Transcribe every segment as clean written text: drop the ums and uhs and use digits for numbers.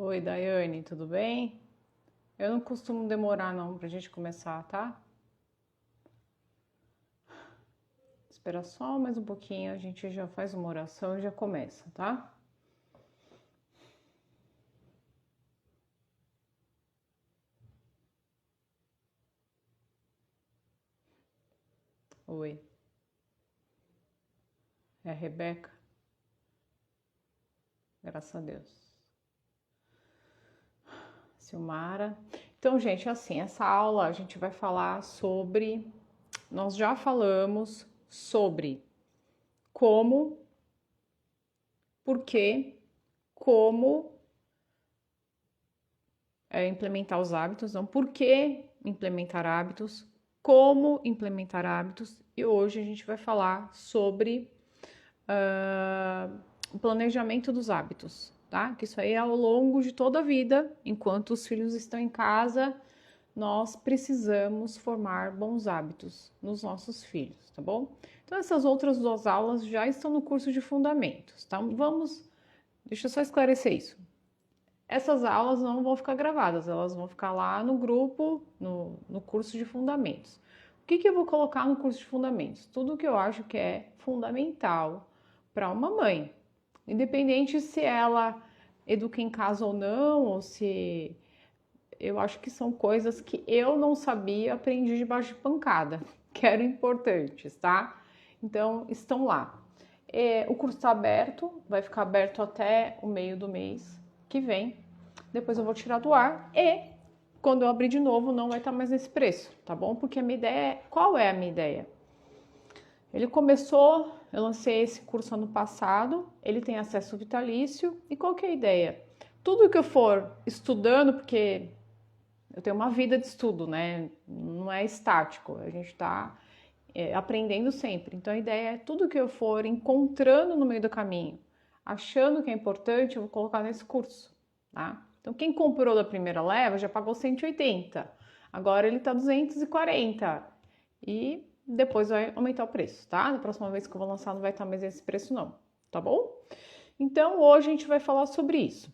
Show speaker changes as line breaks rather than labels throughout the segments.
Oi, Daiane, tudo bem? Eu não costumo demorar não pra gente começar, tá? Espera só mais um pouquinho, a gente já faz uma oração e já começa, tá? Oi, é a Rebeca? Graças a Deus. Silmara. Então, gente, assim, essa aula a gente vai falar sobre. Nós já falamos sobre como, por quê, como implementar os hábitos, não por que implementar hábitos, como implementar hábitos, e hoje a gente vai falar sobre o planejamento dos hábitos, tá? Que isso aí é ao longo de toda a vida, enquanto os filhos estão em casa, nós precisamos formar bons hábitos nos nossos filhos, tá bom? Então essas outras duas aulas já estão no curso de fundamentos, tá? Deixa eu só esclarecer isso. Essas aulas não vão ficar gravadas, elas vão ficar lá no grupo, no curso de fundamentos. O que eu vou colocar no curso de fundamentos? Tudo que eu acho que é fundamental para uma mãe, independente se ela educa em casa ou não, ou se eu acho que são coisas que eu não sabia, aprendi debaixo de pancada, que eram importantes, tá? Então, estão lá. O curso está aberto, vai ficar aberto até o meio do mês que vem. Depois eu vou tirar do ar e quando eu abrir de novo não vai estar mais nesse preço, tá bom? Porque a minha ideia é... Qual é a minha ideia? Ele começou, eu lancei esse curso ano passado, ele tem acesso vitalício. E qual que é a ideia? Tudo que eu for estudando, porque eu tenho uma vida de estudo, né? Não é estático, a gente está aprendendo sempre. Então a ideia é tudo que eu for encontrando no meio do caminho, achando que é importante, eu vou colocar nesse curso, tá? Então quem comprou da primeira leva já pagou 180, agora ele tá 240 e depois vai aumentar o preço, tá? Na próxima vez que eu vou lançar não vai estar mais esse preço não, tá bom? Então hoje a gente vai falar sobre isso.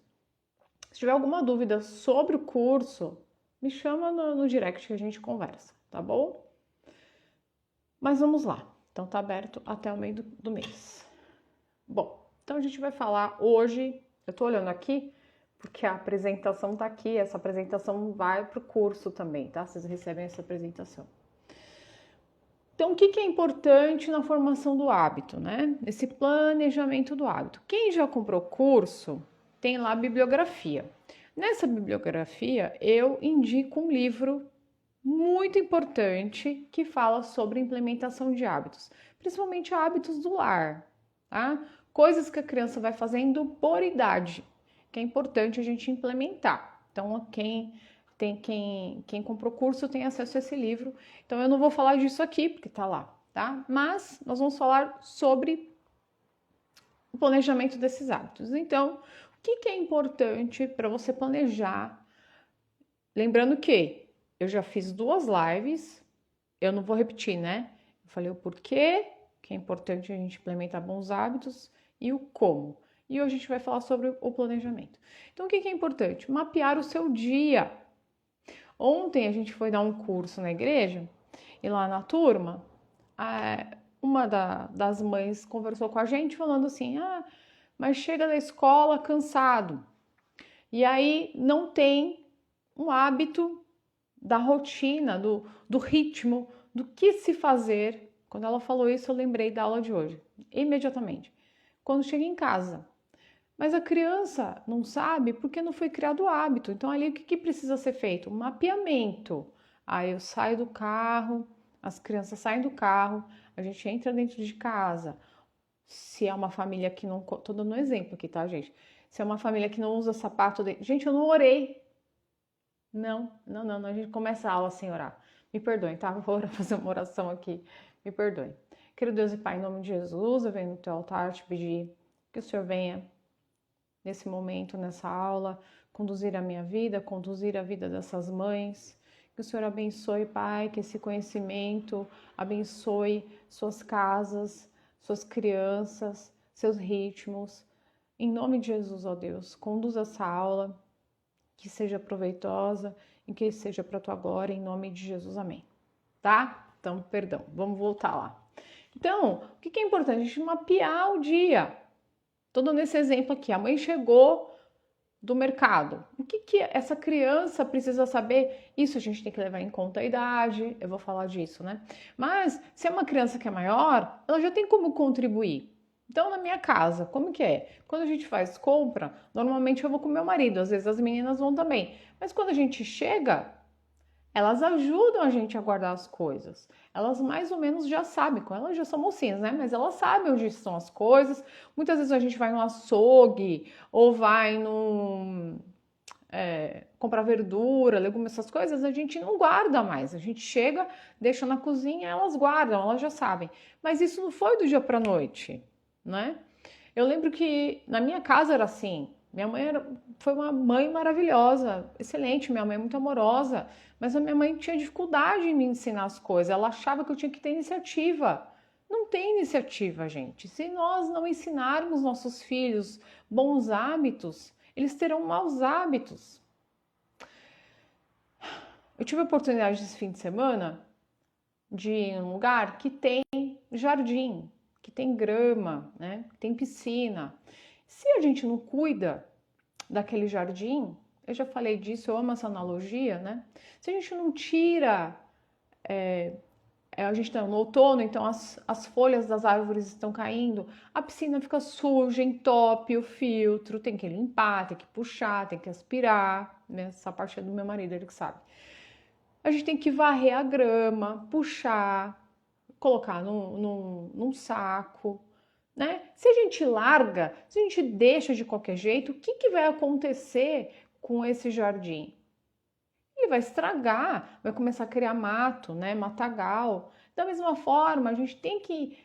Se tiver alguma dúvida sobre o curso, me chama no direct que a gente conversa, tá bom? Mas vamos lá. Então tá aberto até o meio do mês. Bom, então a gente vai falar hoje. Eu tô olhando aqui porque a apresentação tá aqui. Essa apresentação vai pro curso também, tá? Vocês recebem essa apresentação. Então, o que é importante na formação do hábito, né? Esse planejamento do hábito. Quem já comprou curso tem lá a bibliografia. Nessa bibliografia, eu indico um livro muito importante que fala sobre implementação de hábitos, principalmente hábitos do lar, tá? Coisas que a criança vai fazendo por idade, que é importante a gente implementar. Então, quem comprou curso tem acesso a esse livro. Então, eu não vou falar disso aqui, porque tá lá, tá? Mas nós vamos falar sobre o planejamento desses hábitos. Então, o que é importante para você planejar? Lembrando que eu já fiz 2 lives, eu não vou repetir, né? Eu falei o porquê, que é importante a gente implementar bons hábitos, e o como. E hoje a gente vai falar sobre o planejamento. Então, o que é importante? Mapear o seu dia. Ontem a gente foi dar um curso na igreja, e lá na turma, uma das mães conversou com a gente falando assim: mas chega da escola cansado, e aí não tem um hábito da rotina, do ritmo, do que se fazer. Quando ela falou isso, eu lembrei da aula de hoje, imediatamente. Quando chega em casa. Mas a criança não sabe porque não foi criado o hábito. Então, ali o que precisa ser feito? Um mapeamento. Aí eu saio do carro, as crianças saem do carro, a gente entra dentro de casa. Se é uma família que não. Tô dando um exemplo aqui, tá, gente? Se é uma família que não usa sapato. Gente, eu não orei. Não, a gente começa a aula sem orar. Me perdoem, tá? Vou fazer uma oração aqui. Me perdoem. Querido Deus e Pai, em nome de Jesus, eu venho no teu altar te pedir que o Senhor venha nesse momento, nessa aula, conduzir a minha vida, conduzir a vida dessas mães. Que o Senhor abençoe, Pai, que esse conhecimento abençoe suas casas, suas crianças, seus ritmos. Em nome de Jesus, ó Deus, conduza essa aula. que seja proveitosa e que seja para a tua glória, em nome de Jesus, amém. Tá? Então, perdão, vamos voltar lá. Então, o que é importante? A gente mapear o dia. Tô dando esse exemplo aqui, a mãe chegou do mercado. O que essa criança precisa saber? Isso a gente tem que levar em conta a idade, eu vou falar disso, né? Mas se é uma criança que é maior, ela já tem como contribuir. Então, na minha casa, como que é? Quando a gente faz compra, normalmente eu vou com meu marido, às vezes as meninas vão também. Mas quando a gente chega, elas ajudam a gente a guardar as coisas. Elas mais ou menos já sabem, com elas já são mocinhas, né? Mas elas sabem onde estão as coisas. Muitas vezes a gente vai no açougue ou vai comprar verdura, legumes, essas coisas, a gente não guarda mais. A gente chega, deixa na cozinha, elas guardam, elas já sabem. Mas isso não foi do dia para noite, né? Eu lembro que na minha casa era assim. Minha mãe foi uma mãe maravilhosa, excelente, minha mãe é muito amorosa, mas a minha mãe tinha dificuldade em me ensinar as coisas, ela achava que eu tinha que ter iniciativa. Não tem iniciativa, gente. Se nós não ensinarmos nossos filhos bons hábitos, eles terão maus hábitos. Eu tive a oportunidade esse fim de semana de ir em um lugar que tem jardim, que tem grama, né? Que tem piscina. Se a gente não cuida daquele jardim, eu já falei disso, eu amo essa analogia, né? Se a gente não tira, a gente está no outono, então as folhas das árvores estão caindo, a piscina fica suja, entope o filtro, tem que limpar, tem que puxar, tem que aspirar, né? Essa parte é do meu marido, ele que sabe. A gente tem que varrer a grama, puxar, colocar num saco, né? Se a gente larga, se a gente deixa de qualquer jeito, o que vai acontecer com esse jardim? Ele vai estragar, vai começar a criar mato, né? Matagal. Da mesma forma, a gente tem que,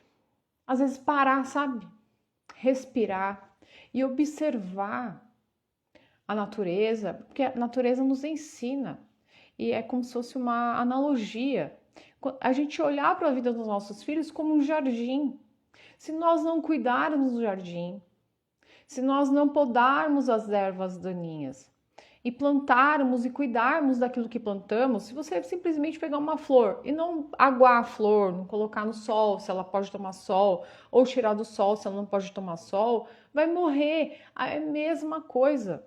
às vezes, parar, sabe? Respirar e observar a natureza, porque a natureza nos ensina. E é como se fosse uma analogia. A gente olhar para a vida dos nossos filhos como um jardim. Se nós não cuidarmos do jardim, se nós não podarmos as ervas daninhas e plantarmos e cuidarmos daquilo que plantamos, se você simplesmente pegar uma flor e não aguar a flor, não colocar no sol se ela pode tomar sol, ou tirar do sol se ela não pode tomar sol, vai morrer. É a mesma coisa.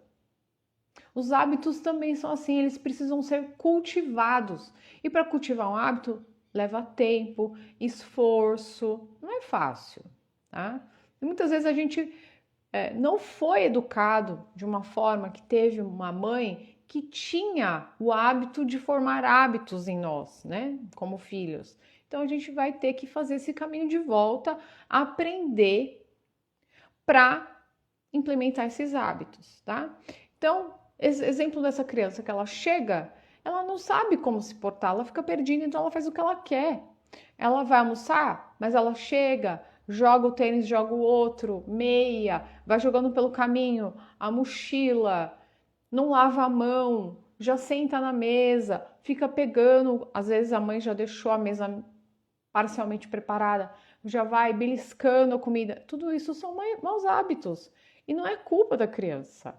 Os hábitos também são assim, eles precisam ser cultivados. E para cultivar um hábito, leva tempo, esforço, não é fácil, tá? E muitas vezes a gente não foi educado de uma forma que teve uma mãe que tinha o hábito de formar hábitos em nós, né? Como filhos. Então a gente vai ter que fazer esse caminho de volta, aprender para implementar esses hábitos, tá? Então, exemplo dessa criança que ela chega, ela não sabe como se portar, ela fica perdida, então ela faz o que ela quer. Ela vai almoçar, mas ela chega, joga o tênis, joga o outro, meia, vai jogando pelo caminho, a mochila, não lava a mão, já senta na mesa, fica pegando, às vezes a mãe já deixou a mesa parcialmente preparada, já vai beliscando a comida. Tudo isso são maus hábitos e não é culpa da criança.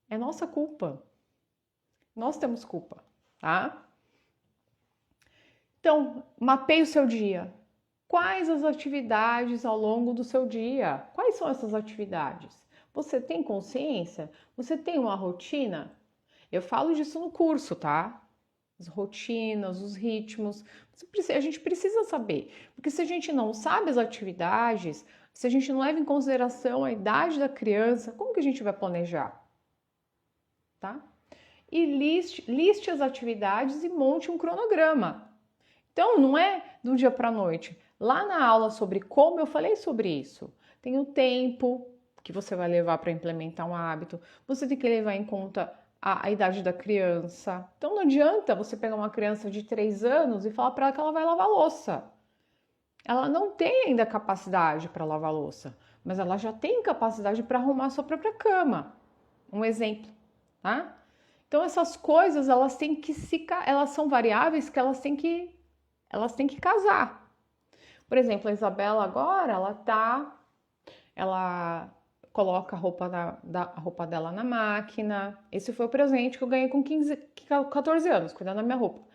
É nossa culpa. Nós temos culpa, tá? Então, mapeie o seu dia. Quais as atividades ao longo do seu dia? Quais são essas atividades? Você tem consciência? Você tem uma rotina? Eu falo disso no curso, tá? As rotinas, os ritmos. A gente precisa saber. Porque se a gente não sabe as atividades, se a gente não leva em consideração a idade da criança, como que a gente vai planejar? Tá? E liste as atividades e monte um cronograma. Então, não é do dia para a noite. Lá na aula sobre como, eu falei sobre isso. Tem o tempo que você vai levar para implementar um hábito. Você tem que levar em conta a idade da criança. Então, não adianta você pegar uma criança de 3 anos e falar para ela que ela vai lavar louça. Ela não tem ainda capacidade para lavar louça, mas ela já tem capacidade para arrumar a sua própria cama. Um exemplo, tá? Então essas coisas, elas têm que elas são variáveis que elas têm que casar. Por exemplo, a Isabela agora, ela coloca a roupa dela na máquina. Esse foi o presente que eu ganhei com 14 anos, cuidando da minha roupa.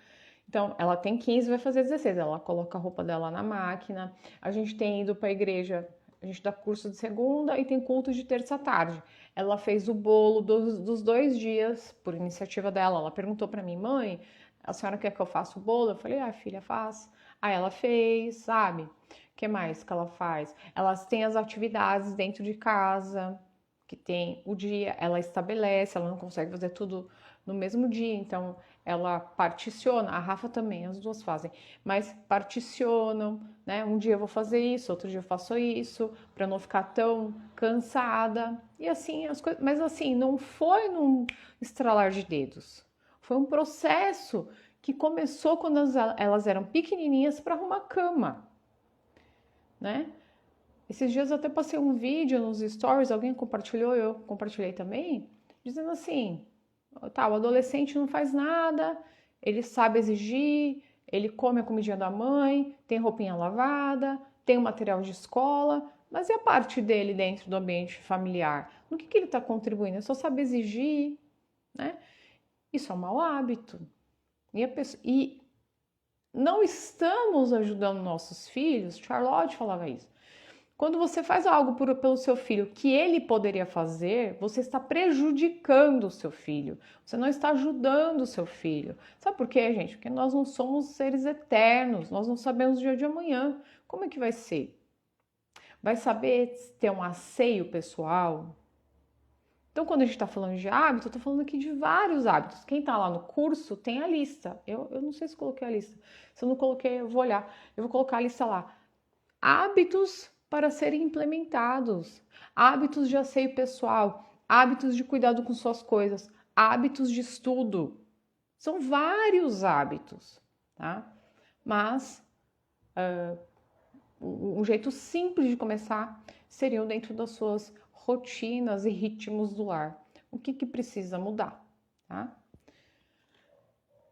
Então, ela tem 15, vai fazer 16. Ela coloca a roupa dela na máquina. A gente tem ido para a igreja, a gente dá curso de segunda e tem culto de terça à tarde. Ela fez o bolo dos 2 dias, por iniciativa dela. Ela perguntou para mim, mãe, a senhora quer que eu faça o bolo? Eu falei, filha, faz. Aí ela fez, sabe? O que mais que ela faz? Elas têm as atividades dentro de casa, que tem o dia, ela estabelece, ela não consegue fazer tudo no mesmo dia, então ela particiona, a Rafa também, as duas fazem, mas particionam, né? Um dia eu vou fazer isso, outro dia eu faço isso, para não ficar tão cansada. E assim as coisas, mas assim, não foi num estralar de dedos. Foi um processo que começou quando elas eram pequenininhas para arrumar cama, né? Esses dias eu até passei um vídeo nos stories, alguém compartilhou, eu compartilhei também, dizendo assim, tá, o adolescente não faz nada, ele sabe exigir, ele come a comidinha da mãe, tem roupinha lavada, tem o material de escola, mas e a parte dele dentro do ambiente familiar? No que ele está contribuindo? Ele só sabe exigir, né? Isso é um mau hábito. E não estamos ajudando nossos filhos, Charlotte falava isso. Quando você faz algo pelo seu filho que ele poderia fazer, você está prejudicando o seu filho. Você não está ajudando o seu filho. Sabe por quê, gente? Porque nós não somos seres eternos, nós não sabemos o dia de amanhã. Como é que vai ser? Vai saber ter um asseio pessoal? Então, quando a gente está falando de hábito, eu estou falando aqui de vários hábitos. Quem está lá no curso tem a lista. Eu não sei se coloquei a lista. Se eu não coloquei, eu vou olhar. Eu vou colocar a lista lá. Hábitos para serem implementados, hábitos de asseio pessoal, hábitos de cuidado com suas coisas, hábitos de estudo. São vários hábitos, tá? Mas um jeito simples de começar seriam dentro das suas rotinas e ritmos do lar. O que precisa mudar, tá?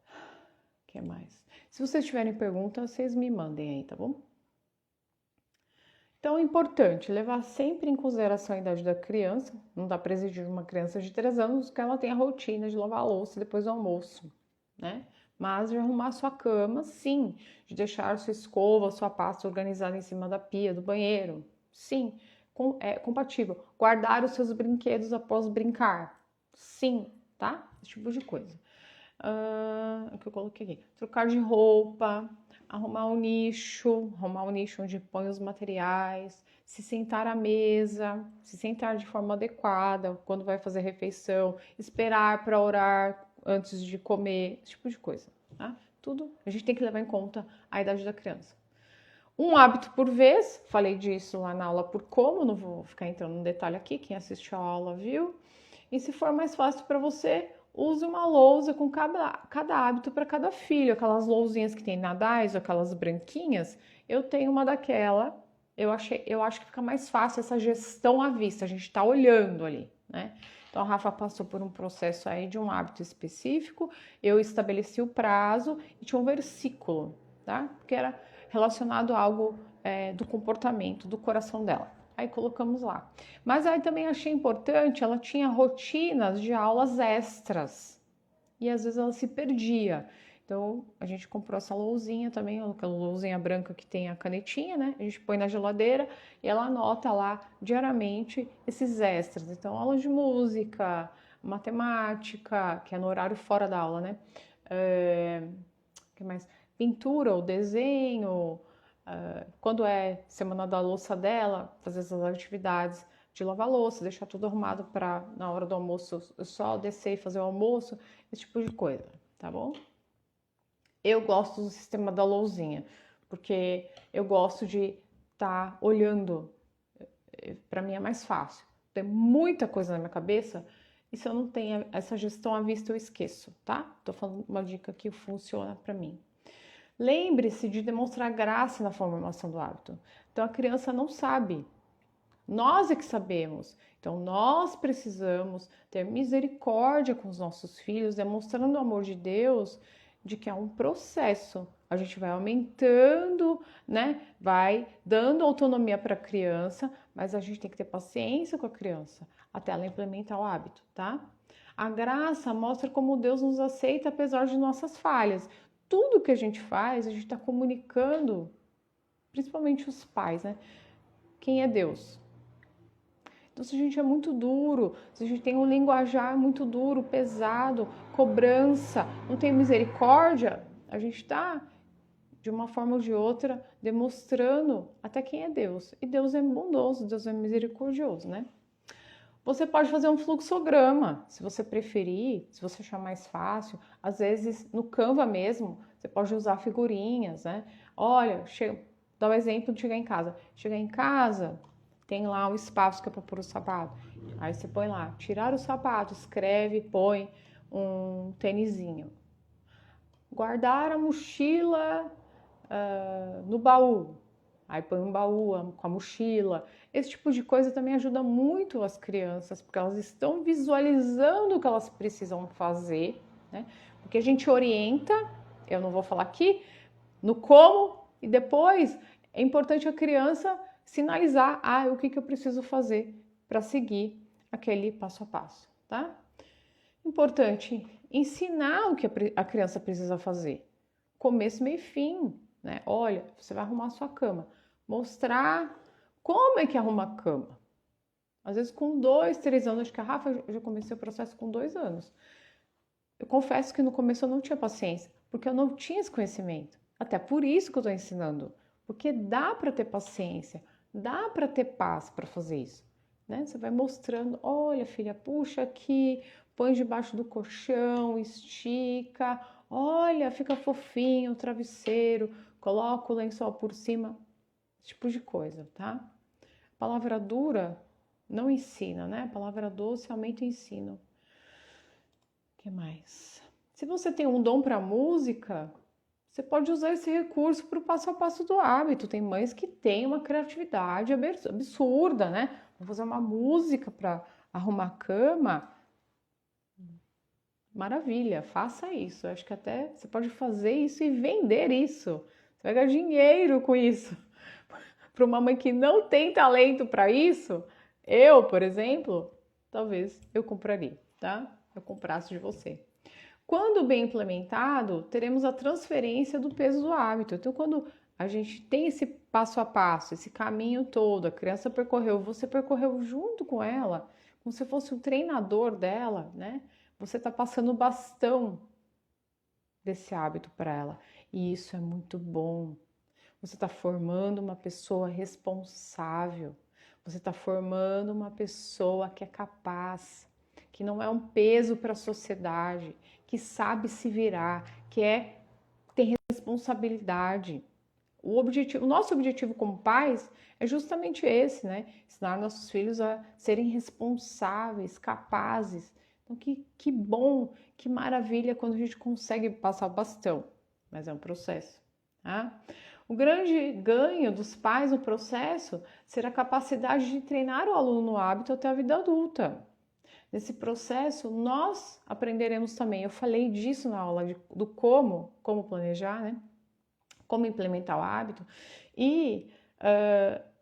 O que mais? Se vocês tiverem perguntas, vocês me mandem aí, tá bom? Então é importante levar sempre em consideração a idade da criança. Não dá para exigir uma criança de 3 anos que ela tenha a rotina de lavar a louça depois do almoço, né? Mas de arrumar a sua cama, sim. De deixar sua escova, sua pasta organizada em cima da pia, do banheiro, sim. É compatível. Guardar os seus brinquedos após brincar, sim, tá? Esse tipo de coisa. O que eu coloquei aqui? Trocar de roupa, arrumar um nicho onde põe os materiais, se sentar à mesa, se sentar de forma adequada quando vai fazer a refeição, esperar para orar antes de comer, esse tipo de coisa, tá? Tudo a gente tem que levar em conta a idade da criança. Um hábito por vez, falei disso lá na aula por como, não vou ficar entrando no detalhe aqui, quem assistiu a aula viu. E se for mais fácil para você, use uma lousa com cada hábito para cada filho. Aquelas lousinhas que tem na Daiso, aquelas branquinhas, eu tenho uma daquela. Eu acho que fica mais fácil essa gestão à vista, a gente está olhando ali, né? Então a Rafa passou por um processo aí de um hábito específico, eu estabeleci o prazo e tinha um versículo, tá? Porque era relacionado a algo do comportamento, do coração dela. Aí colocamos lá. Mas aí também achei importante, ela tinha rotinas de aulas extras. E às vezes ela se perdia. Então a gente comprou essa lousinha também, aquela lousinha branca que tem a canetinha, né? A gente põe na geladeira e ela anota lá diariamente esses extras. Então aula de música, matemática, que é no horário fora da aula, né? Que mais? Pintura ou desenho. Quando é semana da louça dela, fazer essas atividades de lavar louça, deixar tudo arrumado para na hora do almoço só descer e fazer o almoço, esse tipo de coisa, tá bom? Eu gosto do sistema da lousinha, porque eu gosto de estar olhando, para mim é mais fácil. Tem muita coisa na minha cabeça e se eu não tenho essa gestão à vista eu esqueço, tá? Tô falando uma dica que funciona para mim. Lembre-se de demonstrar graça na formação do hábito. Então a criança não sabe, nós é que sabemos. Então nós precisamos ter misericórdia com os nossos filhos, demonstrando o amor de Deus de que é um processo. A gente vai aumentando, né? Vai dando autonomia para a criança, mas a gente tem que ter paciência com a criança até ela implementar o hábito, tá? A graça mostra como Deus nos aceita apesar de nossas falhas. Tudo que a gente faz, a gente está comunicando, principalmente os pais, né? Quem é Deus? Então, se a gente é muito duro, se a gente tem um linguajar muito duro, pesado, cobrança, não tem misericórdia, a gente está, de uma forma ou de outra, demonstrando até quem é Deus. E Deus é bondoso, Deus é misericordioso, né? Você pode fazer um fluxograma, se você preferir, se você achar mais fácil. Às vezes, no Canva mesmo, você pode usar figurinhas, né? Olha, dá o exemplo de chegar em casa. Chegar em casa, tem lá um espaço que é para pôr o sapato. Aí você põe lá, tirar o sapato, escreve, põe um tênisinho. Guardar a mochila no baú. Aí põe um baú com a mochila. Esse tipo de coisa também ajuda muito as crianças, porque elas estão visualizando o que elas precisam fazer, né? Porque a gente orienta, eu não vou falar aqui, no como, e depois é importante a criança sinalizar, o que eu preciso fazer para seguir aquele passo a passo, tá? Importante ensinar o que a criança precisa fazer. Começo, meio e fim, né? Olha, você vai arrumar a sua cama. Mostrar como é que arruma a cama. Às vezes com 2, 3 anos, acho que a Rafa, eu já comecei o processo com 2 anos. Eu confesso que no começo eu não tinha paciência, porque eu não tinha esse conhecimento. Até por isso que eu estou ensinando. Porque dá para ter paciência, dá para ter paz para fazer isso. Né? Você vai mostrando, olha filha, puxa aqui, põe debaixo do colchão, estica, olha, fica fofinho o travesseiro, coloca o lençol por cima, esse tipo de coisa, tá? Palavra dura não ensina, né? Palavra doce aumenta o ensino. O que mais? Se você tem um dom para música, você pode usar esse recurso para o passo a passo do hábito. Tem mães que têm uma criatividade absurda, né? Vou fazer uma música para arrumar a cama. Maravilha, faça isso. Eu acho que até você pode fazer isso e vender isso. Você vai ganhar dinheiro com isso. Para uma mãe que não tem talento para isso, eu, por exemplo, talvez eu compraria, tá? Eu comprasse de você. Quando bem implementado, teremos a transferência do peso do hábito. Então, quando a gente tem esse passo a passo, esse caminho todo, a criança percorreu, você percorreu junto com ela, como se fosse um treinador dela, né? Você está passando o bastão desse hábito para ela. E isso é muito bom. Você está formando uma pessoa responsável. Você está formando uma pessoa que é capaz, que não é um peso para a sociedade, que sabe se virar, tem responsabilidade. O nosso objetivo como pais é justamente esse, né? Ensinar nossos filhos a serem responsáveis, capazes. Então, que bom, que maravilha quando a gente consegue passar o bastão, mas é um processo, tá? O grande ganho dos pais no processo será a capacidade de treinar o aluno no hábito até a vida adulta. Nesse processo, nós aprenderemos também, eu falei disso na aula do como planejar, né? Como implementar o hábito, e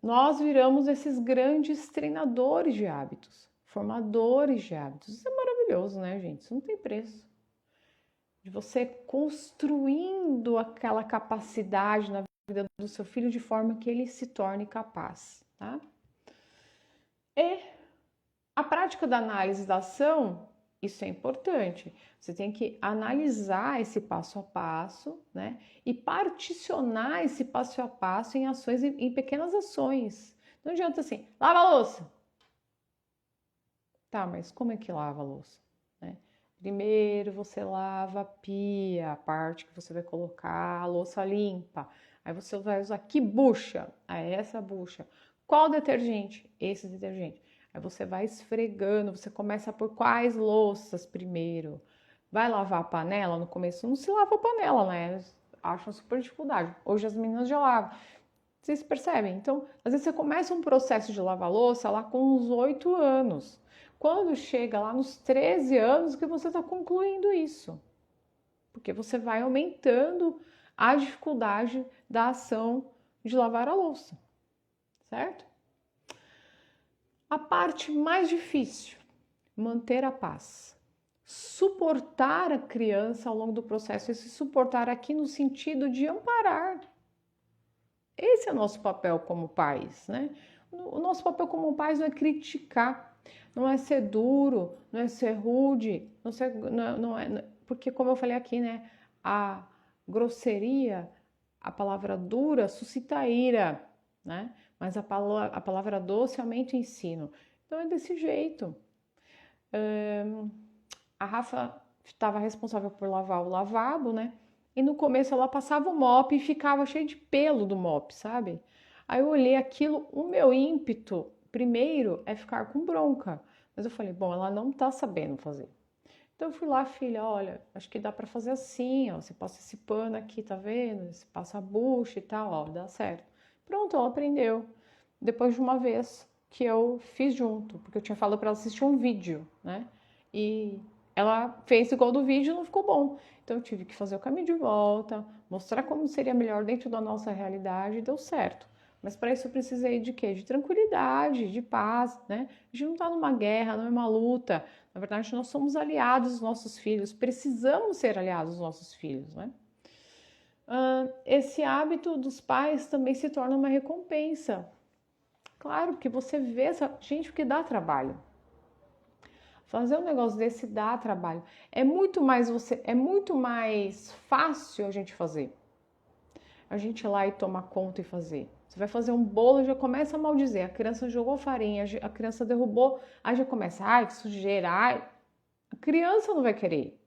nós viramos esses grandes treinadores de hábitos, formadores de hábitos. Isso é maravilhoso, né, gente? Isso não tem preço. De você construindo aquela capacidade na vida do seu filho de forma que ele se torne capaz, tá? E a prática da análise da ação, isso é importante. Você tem que analisar esse passo a passo, né? E particionar esse passo a passo em ações, em pequenas ações. Não adianta assim, lava a louça. Tá, mas como é que lava a louça? Né? Primeiro você lava a pia, a parte que você vai colocar a louça limpa. Aí você vai usar que bucha? Essa bucha. Qual detergente? Esse detergente. Aí você vai esfregando, você começa por quais louças primeiro? Vai lavar a panela? No começo não se lava a panela, né? Acham super dificuldade. Hoje as meninas já lavam. Vocês percebem? Então, às vezes você começa um processo de lavar louça lá com uns 8 anos. Quando chega lá nos 13 anos que você está concluindo isso. porque você vai aumentando a dificuldade da ação de lavar a louça, certo? A parte mais difícil, manter a paz. Suportar a criança ao longo do processo, esse suportar aqui no sentido de amparar. Esse é o nosso papel como pais, né? O nosso papel como pais não é criticar, não é ser duro, não é ser rude, porque como eu falei aqui, né? A grosseria, a palavra dura suscita ira, né? Mas a palavra doce aumenta o ensino. Então é desse jeito. A Rafa estava responsável por lavar o lavabo, né? E no começo ela passava o mop e ficava cheio de pelo do mop, sabe? Aí eu olhei aquilo, o meu ímpeto primeiro é ficar com bronca. Mas eu falei, bom, ela não tá sabendo fazer. Então eu fui lá, filha, olha, acho que dá pra fazer assim, ó. Você passa esse pano aqui, tá vendo? Você passa a bucha e tal, ó, dá certo. Pronto, ela aprendeu. Depois de uma vez que eu fiz junto, porque eu tinha falado pra ela assistir um vídeo, né? E ela fez igual do vídeo e não ficou bom. Então eu tive que fazer o caminho de volta, mostrar como seria melhor dentro da nossa realidade e deu certo. Mas para isso eu precisei de quê? De tranquilidade, de paz, né? A gente não está numa guerra, não é uma luta. Na verdade, nós somos aliados dos nossos filhos, precisamos ser aliados dos nossos filhos, né? Esse hábito dos pais também se torna uma recompensa. Claro, porque você vê essa gente, porque dá trabalho. Fazer um negócio desse dá trabalho. É muito mais fácil a gente fazer. A gente ir lá e tomar conta e fazer. Você vai fazer um bolo, já começa a maldizer. A criança jogou farinha, a criança derrubou, aí já começa, ai, que sujeira, ai. A criança não vai querer,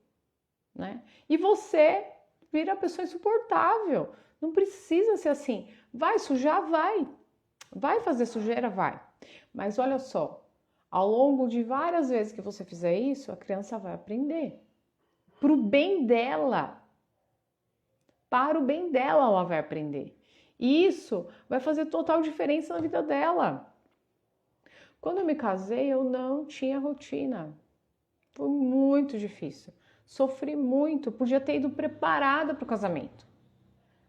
né? E você vira a pessoa insuportável. Não precisa ser assim. Vai sujar, vai. Vai fazer sujeira, vai. Mas olha só, ao longo de várias vezes que você fizer isso, a criança vai aprender. Pro bem dela. Para o bem dela, ela vai aprender. E isso vai fazer total diferença na vida dela. Quando eu me casei, eu não tinha rotina. Foi muito difícil. Sofri muito. Podia ter ido preparada para o casamento.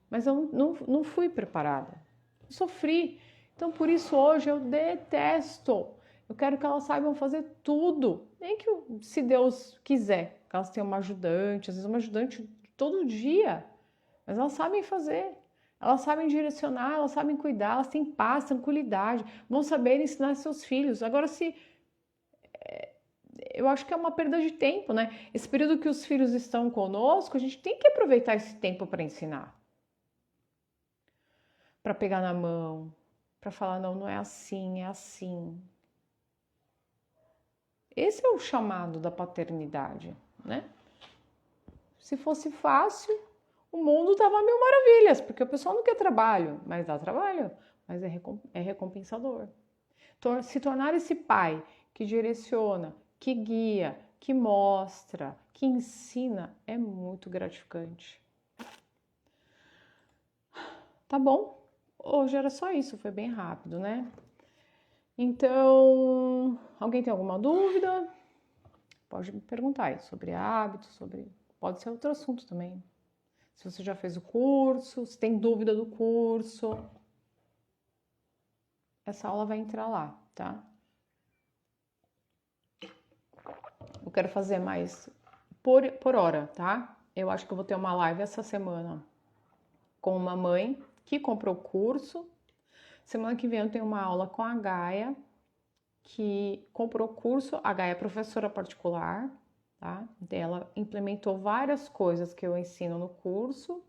Mas eu não fui preparada. Sofri. Então, por isso, hoje eu detesto. Eu quero que elas saibam fazer tudo. Nem que, se Deus quiser, que elas tenham uma ajudante, às vezes uma ajudante todo dia. Mas elas sabem fazer. Elas sabem direcionar, elas sabem cuidar, elas têm paz, tranquilidade, vão saber ensinar seus filhos. Agora, eu acho que é uma perda de tempo, né? Esse período que os filhos estão conosco, a gente tem que aproveitar esse tempo para ensinar. Para pegar na mão, para falar, não, não é assim, é assim. Esse é o chamado da paternidade, né? Se fosse fácil, o mundo tava mil maravilhas, porque o pessoal não quer trabalho, mas dá trabalho, mas é recompensador. Se tornar esse pai que direciona, que guia, que mostra, que ensina, é muito gratificante. Tá bom? Hoje era só isso, foi bem rápido, né? Então, alguém tem alguma dúvida? Pode me perguntar aí sobre hábitos, pode ser outro assunto também. Se você já fez o curso, se tem dúvida do curso, essa aula vai entrar lá, tá? Eu quero fazer mais por hora, tá? Eu acho que eu vou ter uma live essa semana com uma mãe que comprou o curso. Semana que vem eu tenho uma aula com a Gaia, que comprou o curso. A Gaia é professora particular, tá? Ela implementou várias coisas que eu ensino no curso.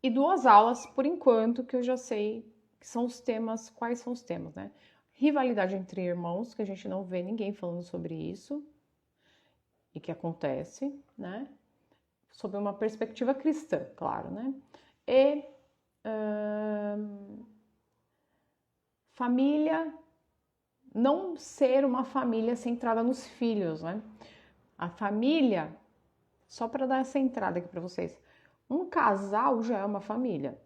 E 2 aulas, por enquanto, que eu já sei que são os temas, quais são os temas, né? Rivalidade entre irmãos, que a gente não vê ninguém falando sobre isso e que acontece, né? Sob uma perspectiva cristã, claro, né? E família, não ser uma família centrada nos filhos, né? A família, só para dar essa entrada aqui para vocês, um casal já é uma família,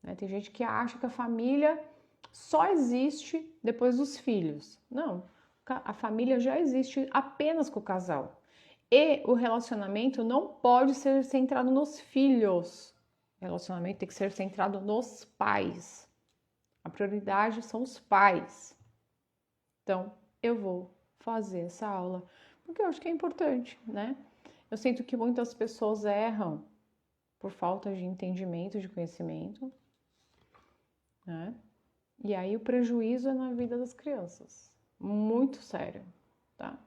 né? Tem gente que acha que a família só existe depois dos filhos. Não, a família já existe apenas com o casal. E o relacionamento não pode ser centrado nos filhos. O relacionamento tem que ser centrado nos pais. A prioridade são os pais. Então, eu vou fazer essa aula, porque eu acho que é importante, né? Eu sinto que muitas pessoas erram por falta de entendimento, de conhecimento, né? E aí o prejuízo é na vida das crianças. Muito sério, tá?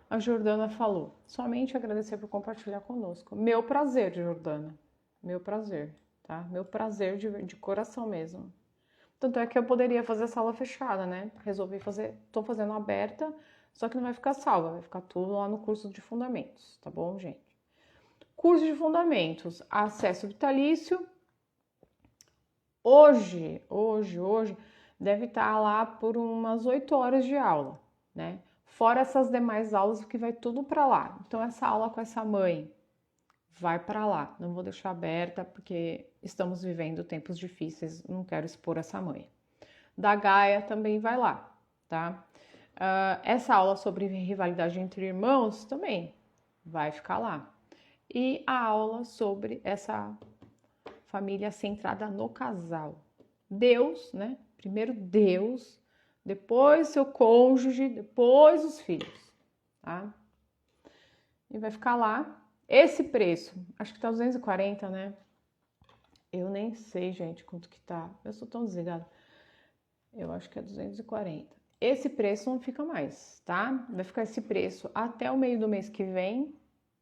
A Jordana falou, somente agradecer por compartilhar conosco. Meu prazer, Jordana. Meu prazer, tá? Meu prazer de coração mesmo. Tanto é que eu poderia fazer essa aula fechada, né? Resolvi fazer, tô fazendo aberta, só que não vai ficar salva, vai ficar tudo lá no curso de fundamentos, tá bom, gente? Curso de fundamentos, acesso vitalício. Hoje, deve estar lá por umas 8 horas de aula, né? Fora essas demais aulas que vai tudo para lá. Então, essa aula com essa mãe vai para lá. Não vou deixar aberta porque estamos vivendo tempos difíceis, não quero expor essa mãe. Da Gaia também vai lá, tá? Essa aula sobre rivalidade entre irmãos também vai ficar lá. E a aula sobre essa família centrada no casal. Deus, né? Primeiro Deus, depois seu cônjuge, depois os filhos, tá? E vai ficar lá. Esse preço, acho que tá 240, né? Eu nem sei, gente, quanto que tá. Eu sou tão desligada. Eu acho que é 240. Esse preço não fica mais, tá? Vai ficar esse preço até o meio do mês que vem.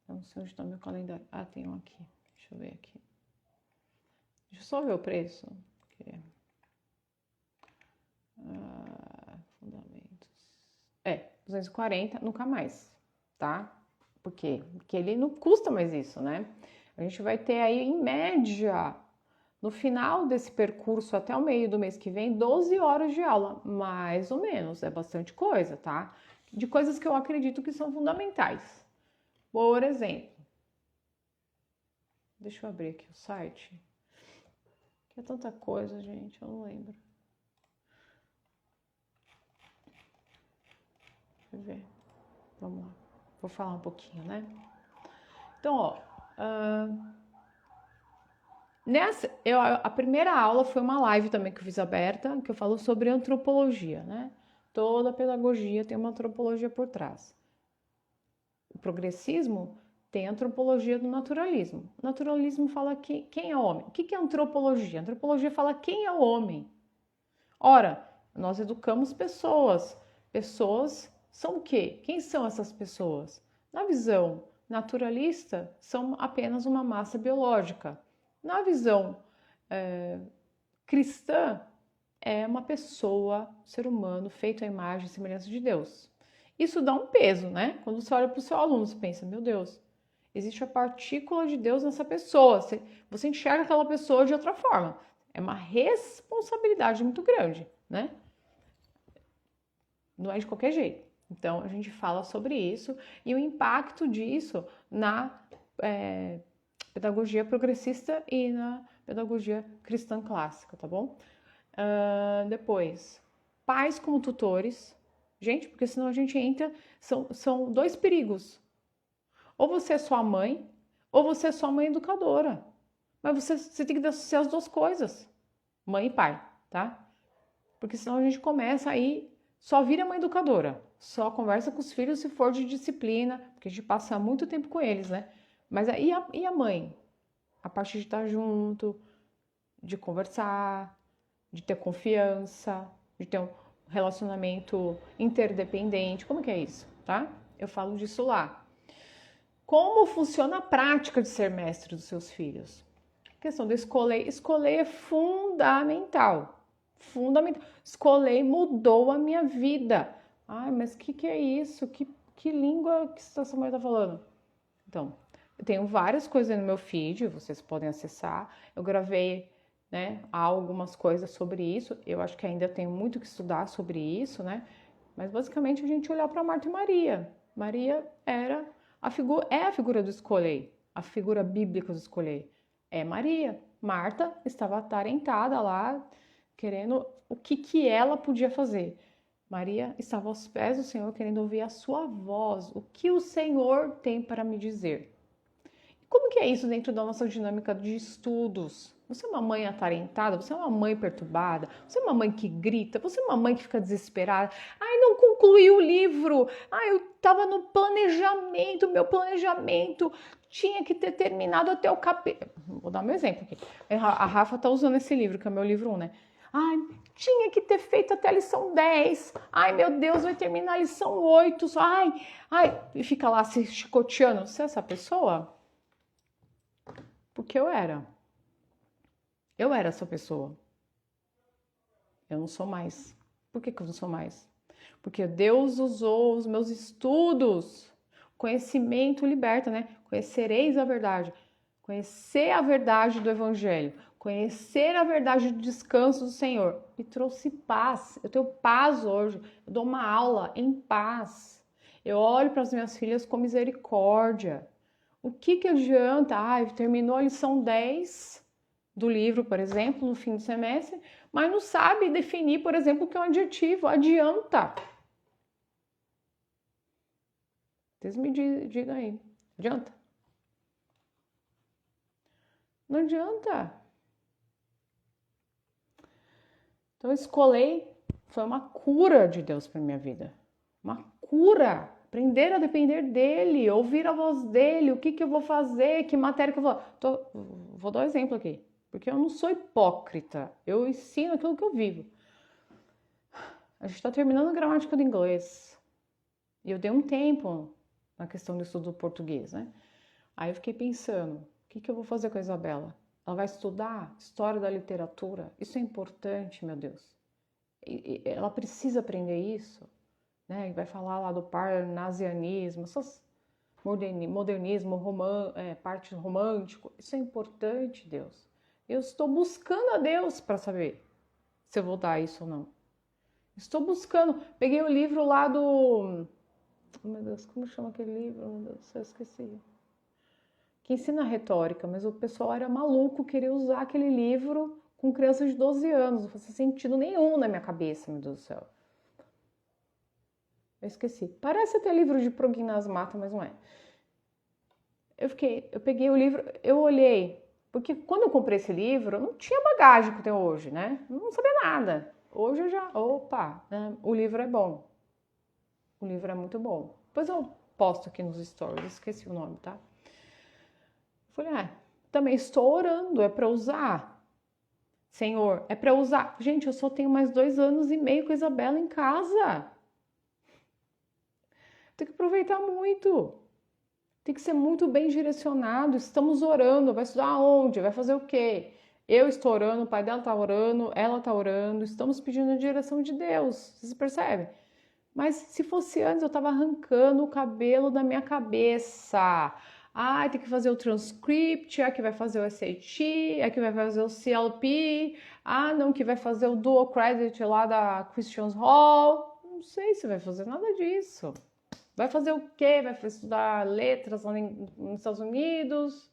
Não sei onde tá meu calendário. Ah, tem um aqui. Deixa eu ver aqui. Deixa eu só ver o preço. Fundamentos. 240, nunca mais, tá? Por quê? Porque ele não custa mais isso, né? A gente vai ter aí, em média, no final desse percurso, até o meio do mês que vem, 12 horas de aula, mais ou menos. É bastante coisa, tá? De coisas que eu acredito que são fundamentais. Por exemplo, deixa eu abrir aqui o site. Que é tanta coisa, gente, eu não lembro. Deixa eu ver. Vamos lá. Vou falar um pouquinho, né? Então, ó, a primeira aula foi uma live também que eu fiz aberta, que eu falo sobre antropologia, né? Toda pedagogia tem uma antropologia por trás. O progressismo tem a antropologia do naturalismo. O naturalismo fala que quem é homem. O que é antropologia? A antropologia fala quem é o homem. Ora, nós educamos pessoas. Pessoas são o quê? Quem são essas pessoas? Na visão naturalista, são apenas uma massa biológica. Na visão cristã, é uma pessoa, um ser humano, feito à imagem e semelhança de Deus. Isso dá um peso, né? Quando você olha para o seu aluno, você pensa, meu Deus, existe a partícula de Deus nessa pessoa. Você enxerga aquela pessoa de outra forma. É uma responsabilidade muito grande, né? Não é de qualquer jeito. Então, a gente fala sobre isso e o impacto disso na pedagogia progressista e na pedagogia cristã clássica, tá bom? Depois, pais como tutores. Gente, porque senão a gente entra... São dois perigos. Ou você é só a mãe, ou você é só a mãe educadora. Mas você tem que associar as duas coisas. Mãe e pai, tá? Porque senão a gente começa aí... Só vira mãe educadora, só conversa com os filhos se for de disciplina, porque a gente passa muito tempo com eles, né? Mas aí e a mãe? A parte de estar junto, de conversar, de ter confiança, de ter um relacionamento interdependente, como que é isso, tá? Eu falo disso lá. Como funciona a prática de ser mestre dos seus filhos? A questão do escolher é fundamental. Fundamental. Escolher mudou a minha vida. Ai, mas que é isso? Que língua que essa mãe tá falando? Então, eu tenho várias coisas no meu feed, vocês podem acessar. Eu gravei, né, algumas coisas sobre isso. Eu acho que ainda tenho muito que estudar sobre isso, né? Mas basicamente a gente olhar para Marta e Maria. Maria é a figura do escolher, a figura bíblica do escolher. É Maria. Marta estava atarentada lá, querendo o que ela podia fazer. Maria estava aos pés do Senhor, querendo ouvir a sua voz, o que o Senhor tem para me dizer. Como que é isso dentro da nossa dinâmica de estudos? Você é uma mãe atarentada? Você é uma mãe perturbada? Você é uma mãe que grita? Você é uma mãe que fica desesperada? Ai, não concluiu o livro! Ai, eu estava no planejamento, meu planejamento tinha que ter terminado até o capítulo. Vou dar meu exemplo aqui. A Rafa tá usando esse livro, que é o meu livro 1, né? Ai, tinha que ter feito até a lição 10. Ai, meu Deus, vai terminar a lição 8. Ai, e fica lá se chicoteando. Você é essa pessoa? Porque eu era. Eu era essa pessoa. Eu não sou mais. Por que eu não sou mais? Porque Deus usou os meus estudos. Conhecimento liberta, né? Conhecereis a verdade. Conhecer a verdade do Evangelho. Conhecer a verdade do descanso do Senhor. Me trouxe paz. Eu tenho paz hoje. Eu dou uma aula em paz. Eu olho para as minhas filhas com misericórdia. O que adianta? Ai, terminou a lição 10 do livro, por exemplo, no fim do semestre, mas não sabe definir, por exemplo, o que é um adjetivo. Adianta. Vocês me digam aí. Adianta? Não adianta. Então, escolher foi uma cura de Deus para minha vida. Uma cura. Aprender a depender dele, ouvir a voz dele, o que eu vou fazer, que matéria que eu vou... Vou dar um exemplo aqui, porque eu não sou hipócrita. Eu ensino aquilo que eu vivo. A gente está terminando a gramática do inglês. E eu dei um tempo na questão do estudo do português, né? Aí eu fiquei pensando, o que eu vou fazer com a Isabela? Ela vai estudar história da literatura? Isso é importante, meu Deus. Ela precisa aprender isso, né? Vai falar lá do parnasianismo, essas modernismo, parte romântico. Isso é importante, Deus. Eu estou buscando a Deus para saber se eu vou dar isso ou não. Estou buscando. Peguei o livro lá do... Oh, meu Deus, como chama aquele livro? Meu Deus, eu esqueci. Que ensina retórica, mas o pessoal era maluco, queria usar aquele livro com crianças de 12 anos. Não fazia sentido nenhum na minha cabeça, meu Deus do céu. Eu esqueci. Parece até livro de prognosmata, mas não é. Eu peguei o livro, eu olhei, porque quando eu comprei esse livro, eu não tinha bagagem que eu tenho hoje, né? Eu não sabia nada. Hoje eu já, né? O livro é bom. O livro é muito bom. Depois eu posto aqui nos stories, esqueci o nome, tá? Falei, também estou orando, é para usar. Senhor, é para usar. Gente, eu só tenho mais 2 anos e meio com a Isabela em casa. Tem que aproveitar muito. Tem que ser muito bem direcionado. Estamos orando. Vai estudar aonde? Vai fazer o quê? Eu estou orando, o pai dela está orando, ela está orando. Estamos pedindo a direção de Deus. Vocês percebem? Mas se fosse antes, eu estava arrancando o cabelo da minha cabeça. Tem que fazer o transcript, que vai fazer o SAT, que vai fazer o CLP, não, que vai fazer o dual credit lá da Christian Hall. Não sei se vai fazer nada disso. Vai fazer o quê? Vai estudar letras lá nos Estados Unidos?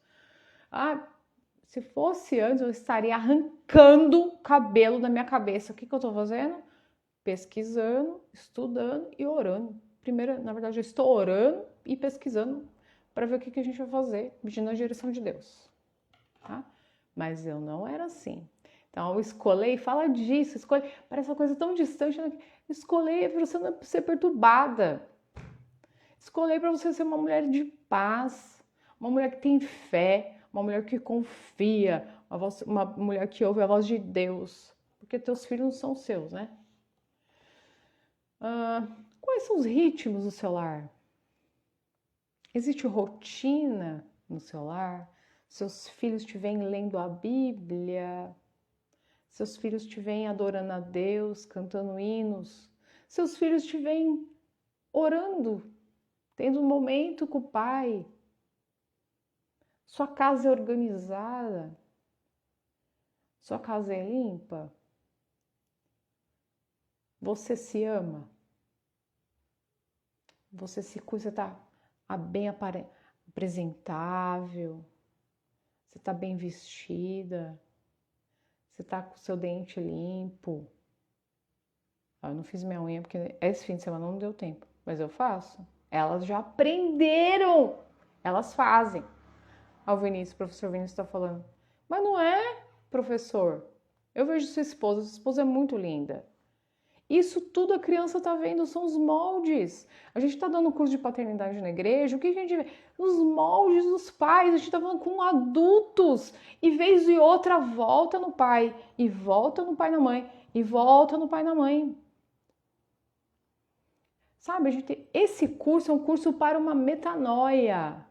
Se fosse antes, eu estaria arrancando o cabelo da minha cabeça. O que eu estou fazendo? Pesquisando, estudando e orando. Primeiro, na verdade, eu estou orando e pesquisando para ver o que a gente vai fazer, pedindo a direção de Deus. Tá? Mas eu não era assim. Então, escolher, fala disso, escolher, parece uma coisa tão distante. Né? Escolher para você não ser perturbada. Escolher para você ser uma mulher de paz, uma mulher que tem fé, uma mulher que confia, uma mulher que ouve a voz de Deus. Porque teus filhos não são seus, né? Quais são os ritmos do seu lar? Existe rotina no seu lar? Seus filhos te vêm lendo a Bíblia? Seus filhos te vêm adorando a Deus, cantando hinos? Seus filhos te vêm orando, tendo um momento com o Pai? Sua casa é organizada? Sua casa é limpa? Você se ama? Você se cuida, você está bem apresentável? Você está bem vestida? Você está com o seu dente limpo? Eu não fiz minha unha porque esse fim de semana não deu tempo, mas eu faço. Elas já aprenderam, elas fazem. Ao Vinícius, o professor Vinícius está falando, mas não é, professor. Eu vejo sua esposa é muito linda. Isso tudo a criança está vendo, são os moldes. A gente está dando curso de paternidade na igreja, o que a gente vê? Os moldes dos pais, a gente está falando com adultos. E vez e outra volta no pai, e volta no pai na mãe, e volta no pai na mãe. Sabe, esse curso é um curso para uma metanoia.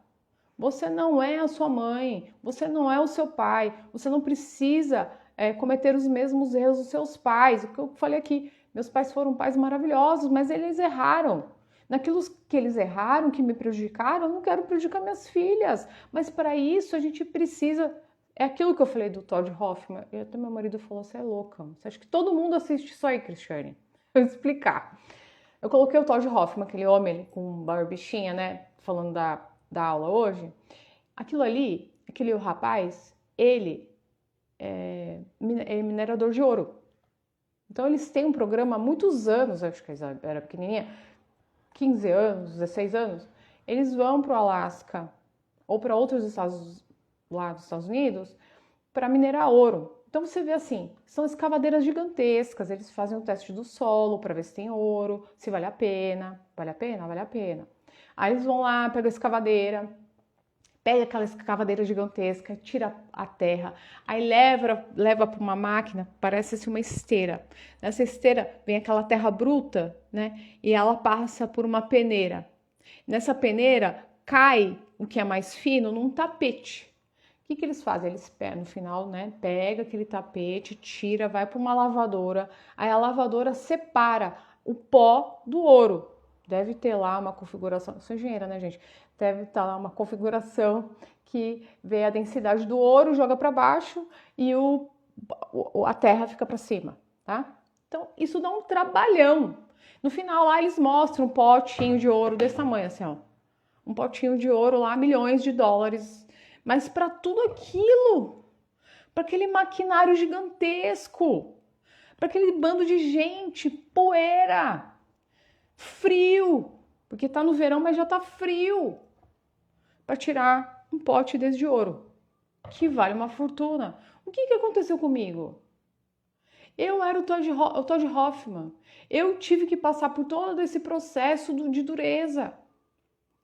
Você não é a sua mãe, você não é o seu pai, você não precisa cometer os mesmos erros dos seus pais. O que eu falei aqui, meus pais foram pais maravilhosos, mas eles erraram. Naquilo que eles erraram, que me prejudicaram, eu não quero prejudicar minhas filhas. Mas para isso a gente precisa... É aquilo que eu falei do Todd Hoffman. E até meu marido falou, você é louca. Você acha que todo mundo assiste isso aí, Cristiane? Vou explicar. Eu coloquei o Todd Hoffman, aquele homem com barbichinha, né? Falando da aula hoje. Aquilo ali, aquele rapaz, ele é minerador de ouro. Então eles têm um programa há muitos anos, acho que a Isabel era pequenininha, 15 anos, 16 anos. Eles vão para o Alasca ou para outros estados lá dos Estados Unidos para minerar ouro. Então você vê assim, são escavadeiras gigantescas, eles fazem o teste do solo para ver se tem ouro, se vale a pena, vale a pena, vale a pena. Aí eles vão lá, pegam a escavadeira, pega aquela escavadeira gigantesca, tira a terra, aí leva para uma máquina, parece assim uma esteira. Nessa esteira vem aquela terra bruta, né? E ela passa por uma peneira. Nessa peneira cai o que é mais fino num tapete. O que eles fazem? Eles no final, né? Pega aquele tapete, tira, vai para uma lavadora. Aí a lavadora separa o pó do ouro. Deve ter lá uma configuração. Eu sou engenheira, né, gente? Deve estar lá uma configuração que vê a densidade do ouro, joga para baixo e a terra fica para cima, tá? Então isso dá um trabalhão. No final lá eles mostram um potinho de ouro desse tamanho, assim, ó. Um potinho de ouro lá, milhões de dólares. Mas para tudo aquilo, para aquele maquinário gigantesco, para aquele bando de gente, poeira, frio, porque tá no verão, mas já tá frio, para tirar um pote desse de ouro, que vale uma fortuna. O que aconteceu comigo? Eu era o Todd Hoffman. Eu tive que passar por todo esse processo de dureza.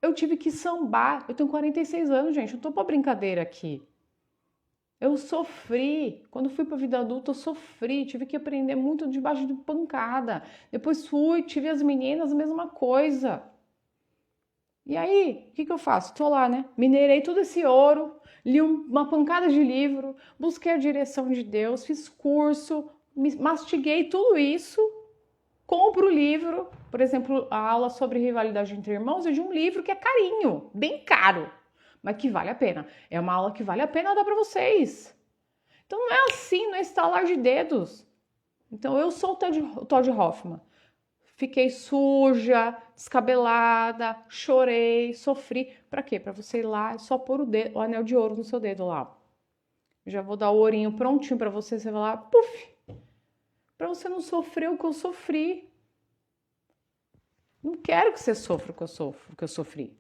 Eu tive que sambar. Eu tenho 46 anos, gente. Eu não tô pra brincadeira aqui. Eu sofri. Quando fui pra vida adulta, eu sofri. Tive que aprender muito debaixo de pancada. Depois tive as meninas, a mesma coisa. E aí, o que eu faço? Tô lá, né? Minerei todo esse ouro, li uma pancada de livro, busquei a direção de Deus, fiz curso, mastiguei tudo isso, compro o livro, por exemplo, a aula sobre rivalidade entre irmãos é de um livro que é carinho, bem caro, mas que vale a pena. É uma aula que vale a pena dar para vocês. Então não é assim, não é estalar de dedos. Então eu sou o Todd Hoffman. Fiquei suja, descabelada, chorei, sofri. Pra quê? Pra você ir lá e só pôr o anel de ouro no seu dedo lá. Já vou dar o ourinho prontinho pra você, você vai lá, puf! Pra você não sofrer o que eu sofri. Não quero que você sofra o que eu sofri.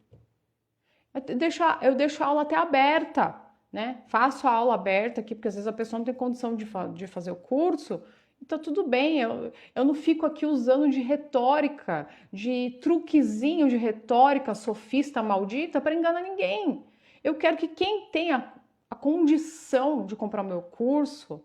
Eu deixo a aula até aberta, né? Faço a aula aberta aqui, porque às vezes a pessoa não tem condição de fazer o curso. Então, tudo bem, eu não fico aqui usando de retórica, de truquezinho de retórica sofista maldita para enganar ninguém. Eu quero que quem tenha a condição de comprar o meu curso,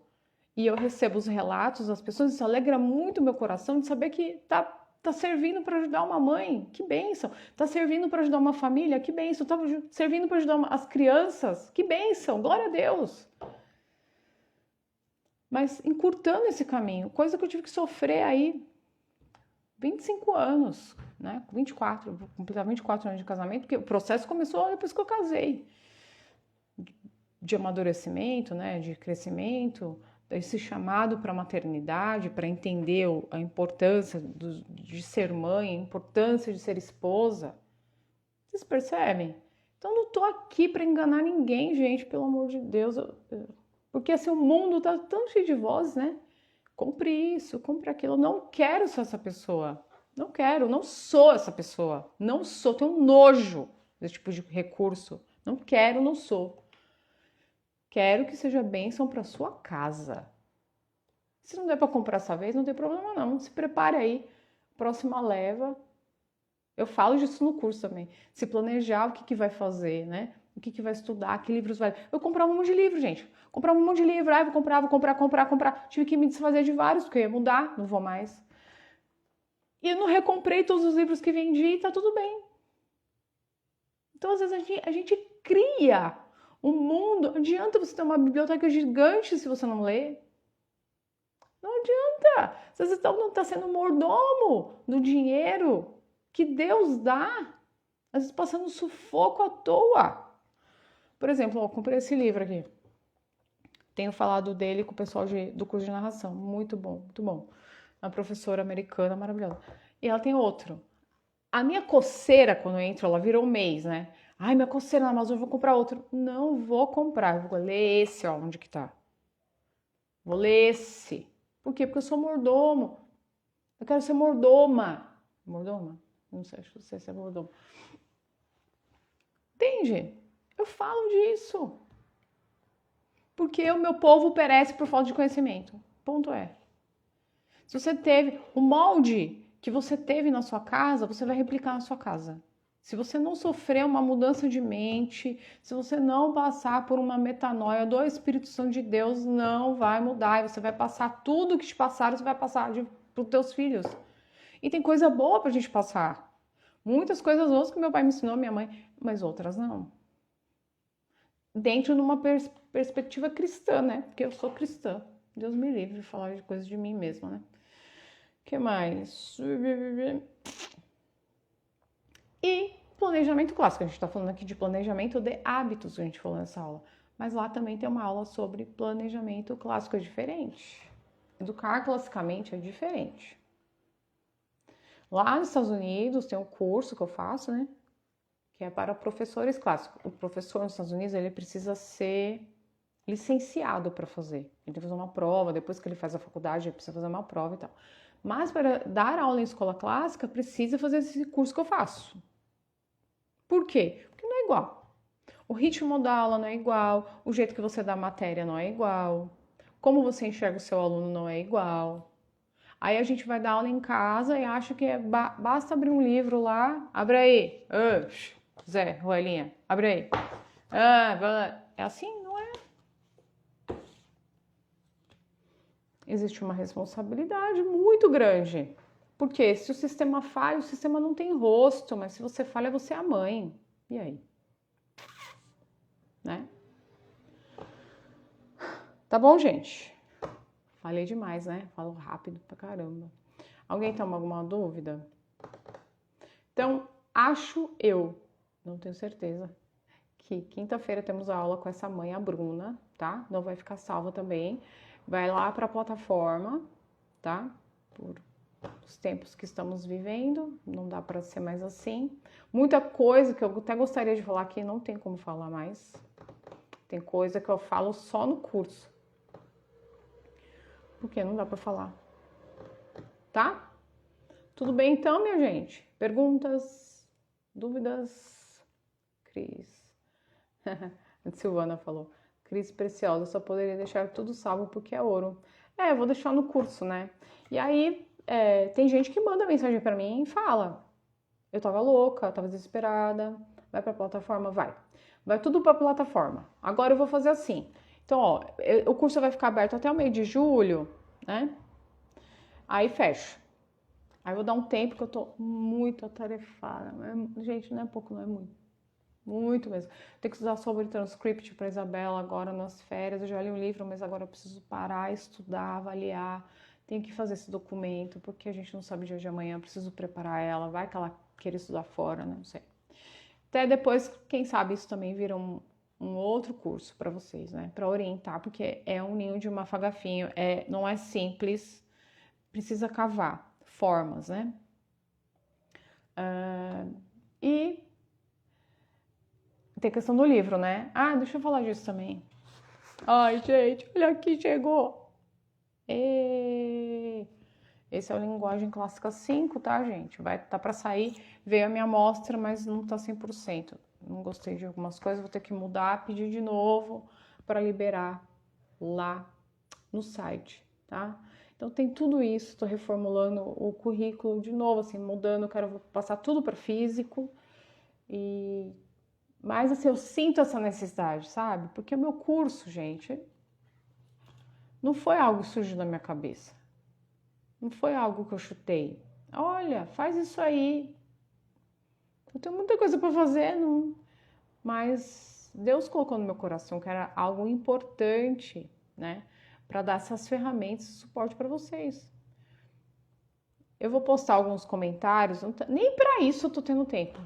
e eu recebo os relatos das pessoas, isso alegra muito o meu coração de saber que tá servindo para ajudar uma mãe, que bênção. Tá servindo para ajudar uma família, que bênção. Tá servindo para ajudar as crianças, que bênção, glória a Deus. Mas encurtando esse caminho, coisa que eu tive que sofrer aí 25 anos, né? 24, vou completar 24 anos de casamento, porque o processo começou depois que eu casei. De amadurecimento, né? De crescimento, esse chamado para a maternidade, para entender a importância de ser mãe, a importância de ser esposa. Vocês percebem? Então não tô aqui para enganar ninguém, gente, pelo amor de Deus. Porque assim, o mundo tá tão cheio de vozes, né? Compre isso, compre aquilo. Eu não quero ser essa pessoa. Não quero, não sou essa pessoa. Não sou, tenho nojo desse tipo de recurso. Não quero, não sou. Quero que seja bênção para sua casa. Se não der para comprar essa vez, não tem problema não. Se prepare aí. Próxima leva. Eu falo disso no curso também. Se planejar o que vai fazer, né? O que vai estudar, que livros vai... Eu comprava um monte de livro, gente. Comprava um monte de livro. Vou comprar. Tive que me desfazer de vários, porque eu ia mudar, não vou mais. E eu não recomprei todos os livros que vendi e tá tudo bem. Então, às vezes, a gente cria um mundo. Não adianta você ter uma biblioteca gigante se você não lê. Não adianta. Você está sendo mordomo do dinheiro que Deus dá. Às vezes passando sufoco à toa. Por exemplo, eu comprei esse livro aqui. Tenho falado dele com o pessoal do curso de narração. Muito bom, muito bom. Uma professora americana maravilhosa. E ela tem outro. A minha coceira, quando eu entro, ela virou um mês, né? Ai, minha coceira na Amazon, eu vou comprar outro. Não vou comprar. Eu vou ler esse, ó, onde que tá. Vou ler esse. Por quê? Porque eu sou mordomo. Eu quero ser mordoma. Mordoma? Não sei se é mordoma. Entende? Eu falo disso. Porque o meu povo perece por falta de conhecimento. Ponto é. Se você teve o molde que você teve na sua casa, você vai replicar na sua casa. Se você não sofrer uma mudança de mente, se você não passar por uma metanoia do Espírito Santo de Deus, não vai mudar. E você vai passar tudo que te passaram, você vai passar para os teus filhos. E tem coisa boa pra gente passar. Muitas coisas boas que meu pai me ensinou, minha mãe, mas outras não. Dentro de uma perspectiva cristã, né? Porque eu sou cristã. Deus me livre de falar de coisas de mim mesma, né? O que mais? E planejamento clássico. A gente está falando aqui de planejamento de hábitos, que a gente falou nessa aula. Mas lá também tem uma aula sobre planejamento clássico, é diferente. Educar classicamente é diferente. Lá nos Estados Unidos tem um curso que eu faço, né? Que é para professores clássicos. O professor nos Estados Unidos, ele precisa ser licenciado para fazer. Ele tem que fazer uma prova, depois que ele faz a faculdade, ele precisa fazer uma prova e tal. Mas para dar aula em escola clássica, precisa fazer esse curso que eu faço. Por quê? Porque não é igual. O ritmo da aula não é igual, o jeito que você dá a matéria não é igual, como você enxerga o seu aluno não é igual. Aí a gente vai dar aula em casa e acha que basta abrir um livro lá, abre aí, Zé, Ruelinha, abre aí. É assim? Não é. Existe uma responsabilidade muito grande. Porque se o sistema falha, o sistema não tem rosto, mas se você falha, você é a mãe. E aí? Né? Tá bom, gente? Falei demais, né? Falo rápido pra caramba. Alguém tem alguma dúvida? Então, acho eu, não tenho certeza, que quinta-feira temos a aula com essa mãe, a Bruna, tá? Não vai ficar salva também. Vai lá pra plataforma, tá? Por os tempos que estamos vivendo, não dá para ser mais assim. Muita coisa que eu até gostaria de falar aqui, não tem como falar mais. Tem coisa que eu falo só no curso. Porque não dá para falar. Tá? Tudo bem então, minha gente? Perguntas? Dúvidas? Cris. A Silvana falou. Cris preciosa, só poderia deixar tudo salvo porque é ouro. Eu vou deixar no curso, né? E aí, tem gente que manda mensagem pra mim e fala: eu tava louca, tava desesperada, vai pra plataforma, vai tudo pra plataforma. Agora eu vou fazer assim. Então, ó, o curso vai ficar aberto até o meio de julho, né? Aí fecho. Aí eu vou dar um tempo que eu tô muito atarefada. Gente, não é pouco, não é muito. Muito mesmo. Tenho que estudar sobre transcript para Isabela agora nas férias. Eu já li um livro, mas agora eu preciso parar, estudar, avaliar. Tenho que fazer esse documento, porque a gente não sabe o dia de amanhã. Eu preciso preparar ela. Vai que ela queira estudar fora, né? Não sei. Até depois, quem sabe isso também vira um outro curso para vocês, né? Para orientar, porque é um ninho de mafagafinho. Não é simples. Precisa cavar formas, né? E tem questão do livro, né? Deixa eu falar disso também. Ai, gente, olha aqui, chegou. E... Esse é o linguagem clássica 5, tá, gente? Vai tá para sair, veio a minha amostra, mas não tá 100%. Não gostei de algumas coisas, vou ter que mudar, pedir de novo para liberar lá no site, tá? Então tem tudo isso, estou reformulando o currículo de novo, assim, mudando, quero passar tudo para físico mas assim, eu sinto essa necessidade, sabe? Porque o meu curso, gente, não foi algo que surgiu na minha cabeça. Não foi algo que eu chutei. Olha, faz isso aí. Eu tenho muita coisa para fazer, não. Mas Deus colocou no meu coração que era algo importante, né? Para dar essas ferramentas e suporte para vocês. Eu vou postar alguns comentários, nem para isso eu tô tendo tempo.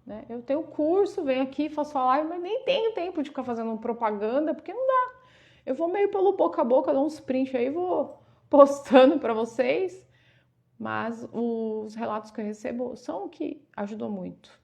Né? Eu tenho curso, venho aqui, faço a live, mas nem tenho tempo de ficar fazendo propaganda, porque não dá. Eu vou meio pelo boca a boca, dou uns prints aí, vou postando para vocês, mas os relatos que eu recebo são o que ajudou muito.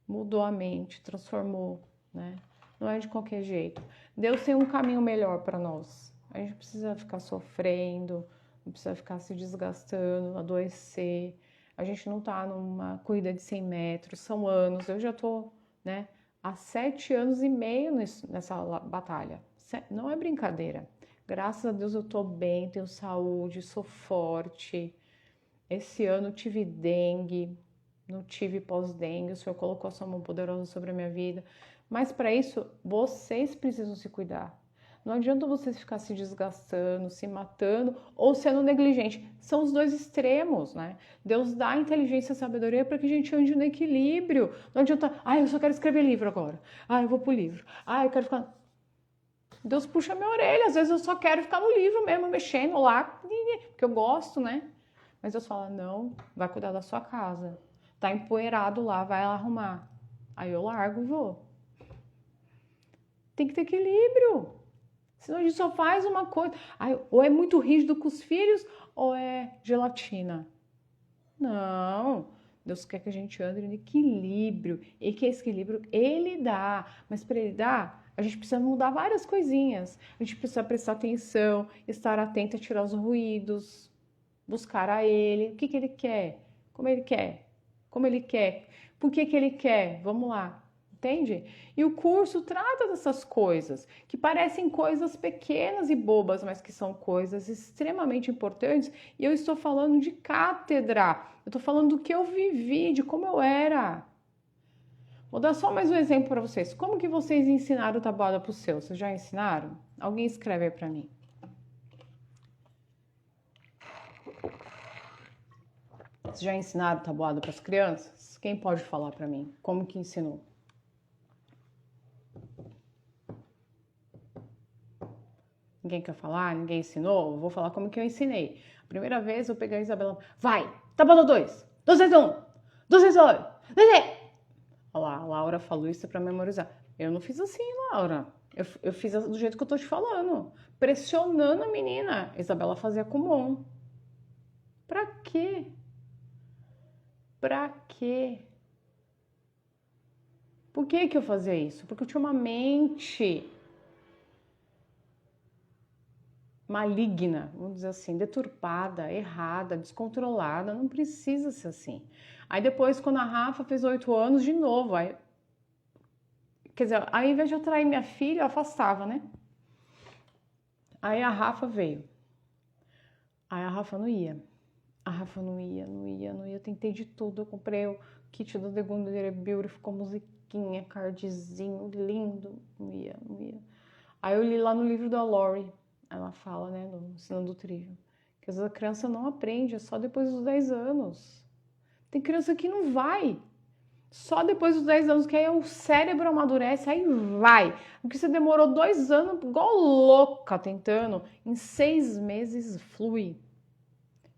Mudou a mente, transformou, né? Não é de qualquer jeito. Deus tem um caminho melhor para nós. A gente precisa ficar sofrendo, não precisa ficar se desgastando, adoecer. A gente não tá numa corrida de 100 metros, são anos. Eu já tô, né, há 7 anos e meio nessa batalha. Não é brincadeira. Graças a Deus eu tô bem, tenho saúde, sou forte. Esse ano tive dengue, não tive pós-dengue, o Senhor colocou a sua mão poderosa sobre a minha vida. Mas para isso, vocês precisam se cuidar. Não adianta vocês ficar se desgastando, se matando ou sendo negligente. São os dois extremos, né? Deus dá inteligência e sabedoria para que a gente ande no equilíbrio. Não adianta, eu só quero escrever livro agora. Eu vou pro livro. Eu quero ficar... Deus puxa minha orelha. Às vezes eu só quero ficar no livro mesmo, mexendo lá, porque eu gosto, né? Mas Deus fala, não, vai cuidar da sua casa. Tá empoeirado lá, vai lá arrumar. Aí eu largo e vou. Tem que ter equilíbrio. Senão a gente só faz uma coisa. Ou é muito rígido com os filhos, ou é gelatina. Não. Deus quer que a gente ande no equilíbrio. E que esse equilíbrio Ele dá. Mas para Ele dar, a gente precisa mudar várias coisinhas. A gente precisa prestar atenção, estar atento a tirar os ruídos, buscar a Ele. O que Ele quer? Como Ele quer? Como Ele quer? Por que Ele quer? Vamos lá. Entende? E o curso trata dessas coisas, que parecem coisas pequenas e bobas, mas que são coisas extremamente importantes. E eu estou falando de cátedra, eu estou falando do que eu vivi, de como eu era. Vou dar só mais um exemplo para vocês. Como que vocês ensinaram tabuada para os seus? Vocês já ensinaram? Alguém escreve aí para mim. Vocês já ensinaram tabuada para as crianças? Quem pode falar para mim? Como que ensinou? Ninguém quer falar? Ninguém ensinou? Eu vou falar como que eu ensinei. A primeira vez eu peguei a Isabela. Vai! Tabuada 2! 2 vezes 1! 2 vezes 2! 2 vezes... Olha lá, a Laura falou isso para memorizar. Eu não fiz assim, Laura. Eu fiz do jeito que eu tô te falando. Pressionando a menina. A Isabela fazia com mão. Pra quê? Pra quê? Por que que eu fazia isso? Porque eu tinha uma mente maligna, vamos dizer assim, deturpada, errada, descontrolada, não precisa ser assim. Aí depois, quando a Rafa fez 8 anos, de novo, aí, quer dizer, aí, ao invés de eu trair minha filha, eu afastava, né? Aí a Rafa veio. Aí a Rafa não ia. A Rafa não ia. Eu tentei de tudo, eu comprei o kit do The Good Beautiful com musiquinha, cardzinho, lindo, não ia. Aí eu li lá no livro da Lori, ela fala, né, no Ensinando o Trilho, que às vezes a criança não aprende, é só depois dos 10 anos. Tem criança que não vai. Só depois dos 10 anos, que aí o cérebro amadurece, aí vai. Porque você demorou 2 anos, igual louca, tentando, em 6 meses flui.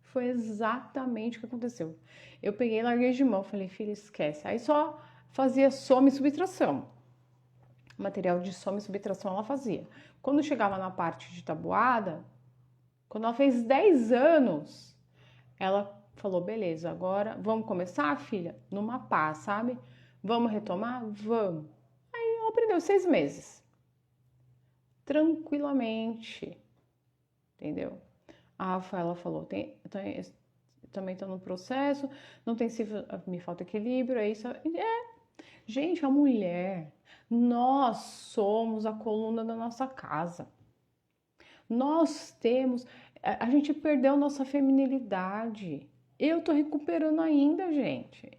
Foi exatamente o que aconteceu. Eu peguei e larguei de mão, falei, filha, esquece. Aí só fazia soma e subtração. Material de soma e subtração ela fazia. Quando chegava na parte de tabuada, quando ela fez 10 anos, ela falou, beleza, agora vamos começar, filha? Numa paz, sabe? Vamos retomar? Vamos. Aí ela aprendeu 6 meses. Tranquilamente. entendeu? A Rafaela falou, também estou no processo, não tem se me falta equilíbrio, é isso. Gente, a mulher, nós somos a coluna da nossa casa. Nós temos, a gente perdeu nossa feminilidade. Eu tô recuperando ainda, gente.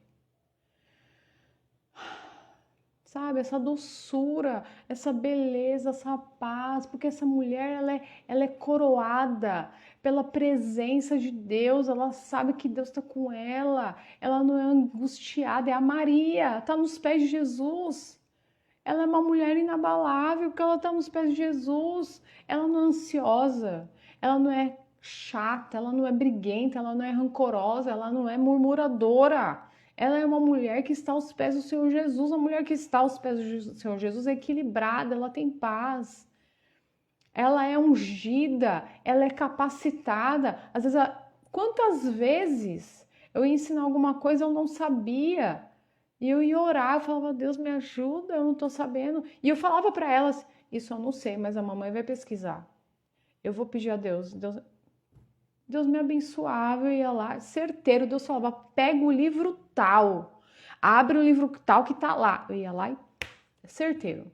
Sabe, essa doçura, essa beleza, essa paz, porque essa mulher, ela é coroada pela presença de Deus, ela sabe que Deus está com ela não é angustiada, é a Maria, está nos pés de Jesus. Ela é uma mulher inabalável, porque ela está nos pés de Jesus. Ela não é ansiosa, ela não é chata, ela não é briguenta, ela não é rancorosa, ela não é murmuradora. Ela é uma mulher que está aos pés do Senhor Jesus. A mulher que está aos pés do Senhor Jesus é equilibrada, ela tem paz. Ela é ungida, ela é capacitada. Às vezes, quantas vezes eu ia ensinar alguma coisa eu não sabia? E eu ia orar, eu falava, Deus me ajuda, eu não tô sabendo. E eu falava para elas, isso eu não sei, mas a mamãe vai pesquisar. Eu vou pedir a Deus. Deus me abençoava, eu ia lá, certeiro, Deus falava, pega o livro tal, abre o livro tal que tá lá. Eu ia lá e certeiro.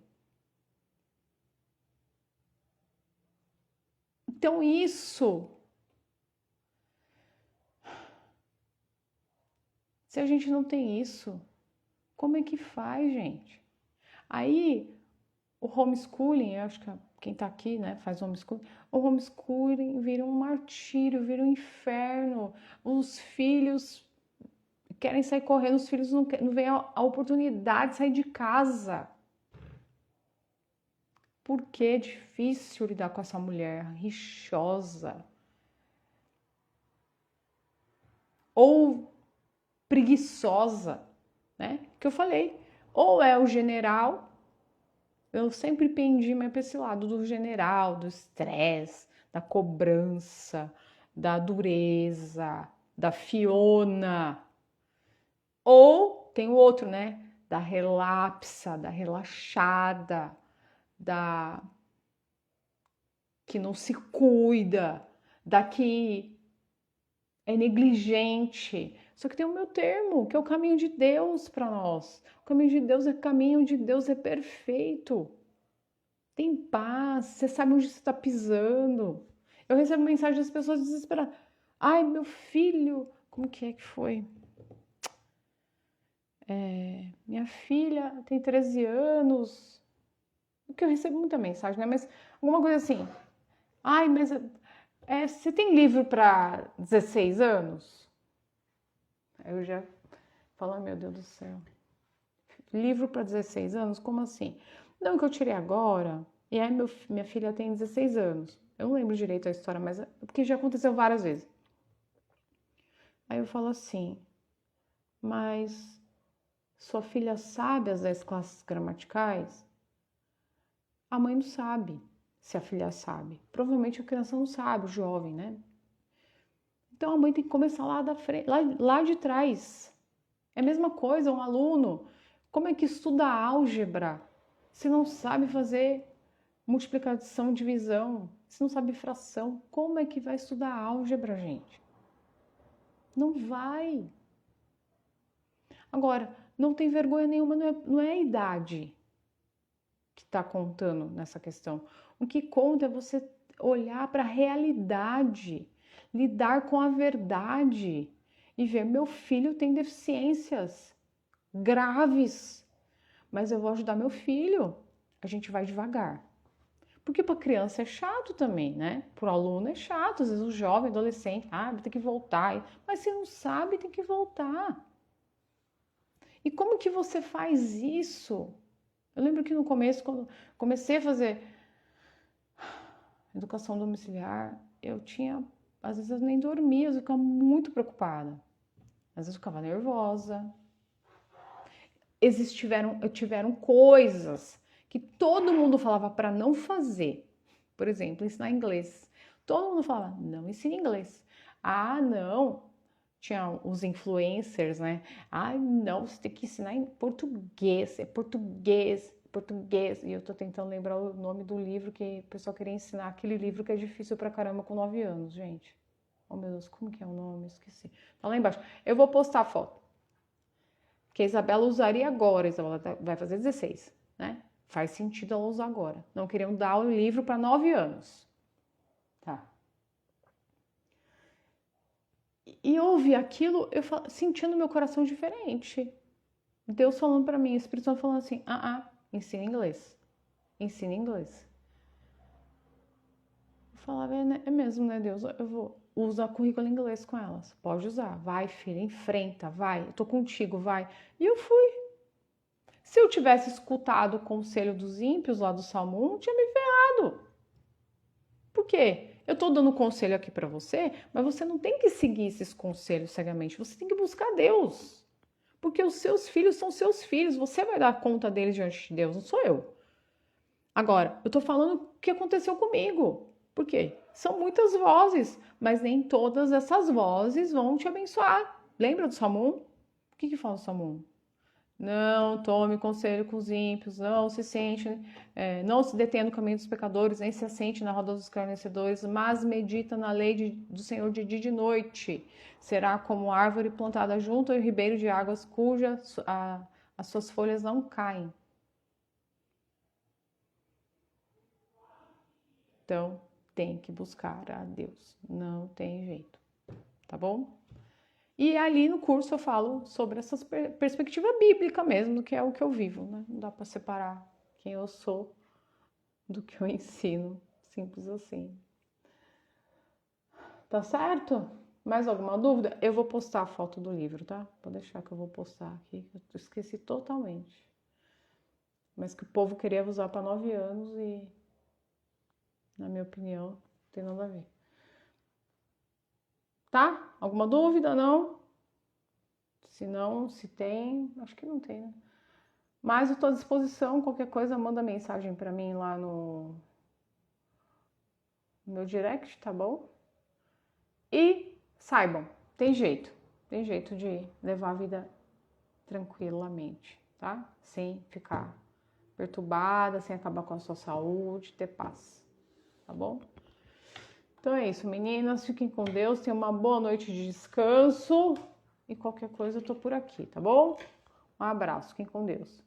Então isso, se a gente não tem isso, como é que faz, gente? Aí, o homeschooling, eu acho que quem tá aqui, né, faz homeschooling, o homeschooling vira um martírio, vira um inferno. Os filhos querem sair correndo, os filhos não veem a oportunidade de sair de casa. Porque é difícil lidar com essa mulher rixosa ou preguiçosa, né? Que eu falei, ou é o general, eu sempre pendi mais para esse lado do general, do estresse, da cobrança, da dureza, da Fiona. Ou tem o outro, né? Da relapsa, da relaxada, da que não se cuida, da que é negligente. Só que tem o meu termo, que é o caminho de Deus para nós. O caminho de Deus é caminho de Deus, é perfeito. Tem paz, você sabe onde você está pisando. Eu recebo mensagem das pessoas desesperadas. Ai, meu filho, como que é que foi? Minha filha tem 13 anos. O que eu recebo muita mensagem, né? Mas alguma coisa assim. Ai, mas você tem livro para 16 anos? Aí eu já falo, meu Deus do céu. Livro para 16 anos? Como assim? Não, que eu tirei agora. E aí minha filha tem 16 anos. Eu não lembro direito a história, mas porque já aconteceu várias vezes. Aí eu falo assim, mas sua filha sabe as 10 classes gramaticais? A mãe não sabe se a filha sabe. Provavelmente a criança não sabe, o jovem, né? Então a mãe tem que começar lá da frente, lá de trás. É a mesma coisa, um aluno. Como é que estuda álgebra se não sabe fazer multiplicação, divisão, se não sabe fração? Como é que vai estudar álgebra, gente? Não vai. Agora, não tem vergonha nenhuma, não é a idade que está contando nessa questão. O que conta é você olhar para a realidade, lidar com a verdade e ver: meu filho tem deficiências graves, mas eu vou ajudar meu filho. A gente vai devagar. Porque para criança é chato também, né? Para o aluno é chato, às vezes o jovem, adolescente, vai ter que voltar. Mas se não sabe, tem que voltar. E como que você faz isso? Eu lembro que no começo, quando comecei a fazer educação domiciliar, eu tinha, às vezes eu nem dormia, eu ficava muito preocupada. Às vezes eu ficava nervosa. Tiveram coisas que todo mundo falava para não fazer. Por exemplo, ensinar inglês. Todo mundo falava, não ensina inglês. Ah, não. Tinha os influencers, né? Ah, não, você tem que ensinar em português. É português. português. E eu tô tentando lembrar o nome do livro que o pessoal queria ensinar. Aquele livro que é difícil pra caramba com 9 anos, gente. Oh, meu Deus, como que é o nome? Esqueci. Tá lá embaixo. Eu vou postar a foto. Que a Isabela usaria agora. A Isabela vai fazer 16, né? Faz sentido ela usar agora. Não queriam dar o livro para 9 anos. Tá. E eu ouvi aquilo, eu sentindo meu coração diferente. Deus falando para mim, o Espírito Santo falando assim, ensina inglês. Ensina inglês. Eu falava, é mesmo, né, Deus? Eu vou usar currículo em inglês com elas. Pode usar. Vai, filha, enfrenta, vai. Eu tô contigo, vai. E eu fui. Se eu tivesse escutado o conselho dos ímpios lá do Salmo 1, tinha me ferrado. Por quê? Eu tô dando conselho aqui para você, mas você não tem que seguir esses conselhos cegamente. Você tem que buscar Deus. Porque os seus filhos são seus filhos. Você vai dar conta deles diante de Deus, não sou eu. Agora, eu tô falando o que aconteceu comigo. Por quê? São muitas vozes, mas nem todas essas vozes vão te abençoar. Lembra do Salmo 1? O que fala o Salmo 1? Não tome conselho com os ímpios, não se sente, não se detém no caminho dos pecadores, nem se assente na roda dos escarnecedores, mas medita na lei do Senhor de dia e de noite. Será como árvore plantada junto ao ribeiro de águas, as suas folhas não caem. Então, tem que buscar a Deus, não tem jeito, tá bom? E ali no curso eu falo sobre essa perspectiva bíblica mesmo, que é o que eu vivo, né? Não dá para separar quem eu sou do que eu ensino, simples assim. Tá certo? Mais alguma dúvida? Eu vou postar a foto do livro, tá? Pode deixar que eu vou postar aqui, eu esqueci totalmente. Mas que o povo queria usar para 9 anos e, na minha opinião, não tem nada a ver. Tá? Alguma dúvida? Não? Se não, se tem, acho que não tem, né? Mas eu estou à disposição, qualquer coisa, manda mensagem para mim lá no meu direct, tá bom? E saibam, tem jeito de levar a vida tranquilamente, tá? Sem ficar perturbada, sem acabar com a sua saúde, ter paz, tá bom? Então é isso, meninas, fiquem com Deus, tenham uma boa noite de descanso e qualquer coisa eu tô por aqui, tá bom? Um abraço, fiquem com Deus.